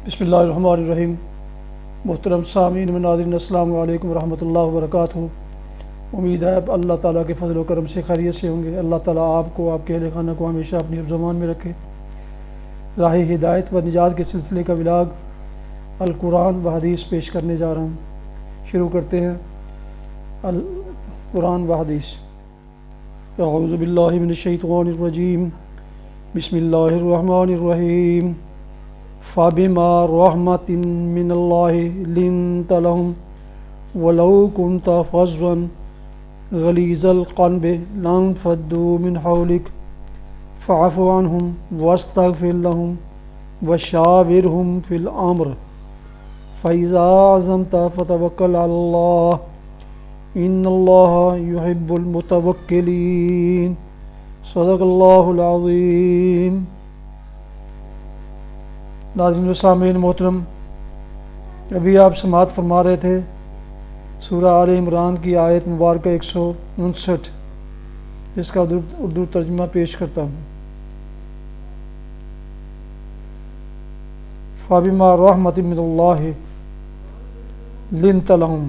بسم اللہ الرحمن الرحیم۔ محترم سامعین و ناظرین، السلام علیکم ورحمۃ اللہ وبرکاتہ۔ امید ہے اللہ تعالیٰ کے فضل و کرم سے خیریت سے ہوں گے۔ اللہ تعالیٰ آپ کو، آپ کے اہل خانہ کو ہمیشہ اپنی حفظ و امان میں رکھے۔ راہ ہدایت و نجات کے سلسلے کا ولاگ القرآن و حدیث پیش کرنے جا رہا ہوں۔ شروع کرتے ہیں القرآن و حدیث۔ اعوذ باللہ من الشیطان الرجیم، بسم اللہ الرحمن الرحیم۔ فَبِمَا رَحْمَةٍ مِّنَ اللَّهِ لِنتَ لَهُمْ وَلَوْ كُنْتَ فَظًّا غَلِيظَ الْقَلْبِ لَانفَضُّوا مِنْ حَوْلِكَ فَاعْفُ عَنْهُمْ وَاسْتَغْفِرْ لَهُمْ وَشَاوِرْهُمْ فِي الْأَمْرِ فَإِذَا عَزَمْتَ فَتَوَكَّلْ عَلَى اللَّهِ إِنَّ اللَّهَ يُحِبُّ الْمُتَوَكِّلِينَ۔ صدق اللہ العظیم۔ ناظرین و سامعین محترم، ابھی آپ سماعت فرما رہے تھے سورہ آل عمران کی آیت مبارکہ 159، اس کا اردو ترجمہ پیش کرتا ہوں۔ فَبِمَا رَحْمَةٍ مِّنَ اللَّهِ لِنتَ لَهُمْ،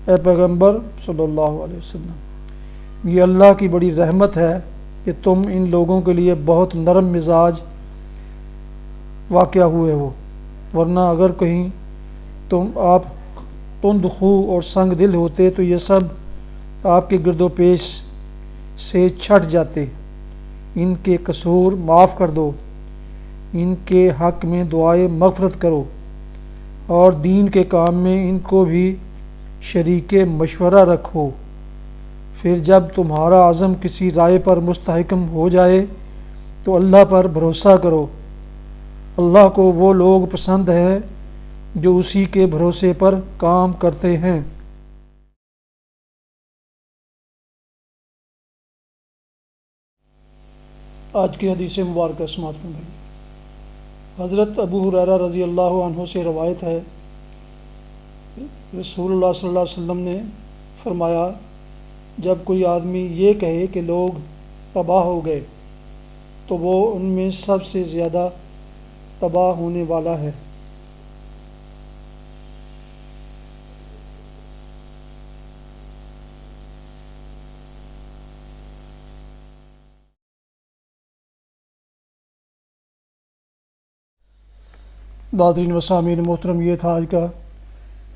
اے پیغمبر صلی اللہ علیہ وسلم، یہ اللہ کی بڑی رحمت ہے کہ تم ان لوگوں کے لیے بہت نرم مزاج واقع ہوئے ہو، ورنہ اگر کہیں آپ تند خو اور سنگ دل ہوتے تو یہ سب آپ کے گرد و پیش سے چھٹ جاتے۔ ان کے قصور معاف کر دو، ان کے حق میں دعائے مغفرت کرو، اور دین کے کام میں ان کو بھی شریک مشورہ رکھو۔ پھر جب تمہارا عزم کسی رائے پر مستحکم ہو جائے تو اللہ پر بھروسہ کرو۔ اللہ کو وہ لوگ پسند ہیں جو اسی کے بھروسے پر کام کرتے ہیں۔ آج کی حدیث مبارکہ سماعت فرمائیے۔ حضرت ابو ہریرہ رضی اللہ عنہ سے روایت ہے، رسول اللہ صلی اللہ علیہ وسلم نے فرمایا، جب کوئی آدمی یہ کہے کہ لوگ تباہ ہو گئے تو وہ ان میں سب سے زیادہ تباہ ہونے والا ہے۔ ناظرین و سامعین محترم، یہ تھا آج کا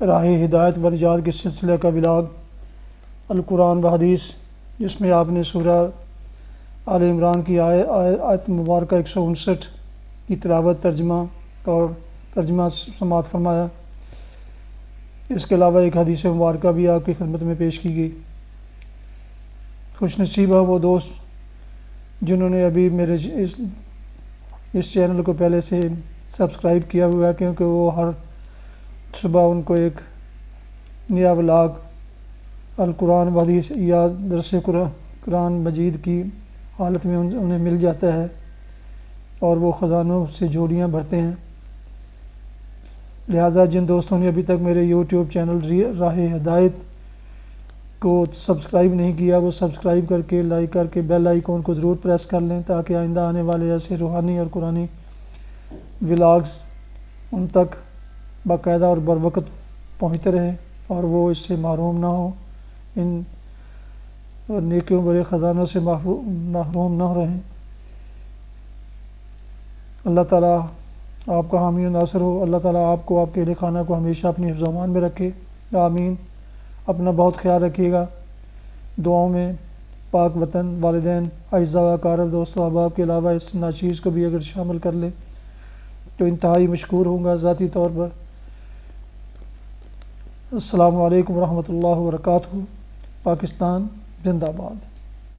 راہ ہدایت و نجات کے سلسلے کا ولاگ القرآن و حدیث، جس میں آپ نے سورہ آل عمران کی آیت مبارکہ 159 کی تلاوت، ترجمہ سماعت فرمایا۔ اس کے علاوہ ایک حدیث مبارکہ بھی آپ کی خدمت میں پیش کی گئی۔ خوش نصیب ہیں وہ دوست جنہوں نے ابھی میرے اس چینل کو پہلے سے سبسکرائب کیا ہوا ہے، کیونکہ وہ ہر صبح ان کو ایک نیا ولاگ القرآن و حدیث یا درس قرآن مجید کی حالت میں انہیں مل جاتا ہے، اور وہ خزانوں سے جھولیاں بھرتے ہیں۔ لہٰذا جن دوستوں نے ابھی تک میرے یوٹیوب چینل راہ ہدایت کو سبسکرائب نہیں کیا، وہ سبسکرائب کر کے، لائک کر کے، بیل آئیکن کو ضرور پریس کر لیں، تاکہ آئندہ آنے والے ایسے روحانی اور قرآنی ولاگز ان تک باقاعدہ اور بروقت پہنچتے رہیں اور وہ اس سے محروم نہ ہوں، ان نیکیوں بڑے خزانوں سے محروم نہ رہیں۔ اللہ تعالیٰ آپ کا حامی و ناصر ہو۔ اللہ تعالیٰ آپ کو، آپ کے اہل خانہ کو ہمیشہ اپنی حفظ و امان میں رکھے، آمین۔ اپنا بہت خیال رکھیے گا۔ دعاؤں میں پاک وطن، والدین، اعزاء و اقارب، دوست و احباب کے علاوہ اس ناچیز کو بھی اگر شامل کر لیں تو انتہائی مشکور ہوں گا ذاتی طور پر۔ السلام علیکم ورحمۃ اللہ وبرکاتہ۔ پاکستان زندہ باد۔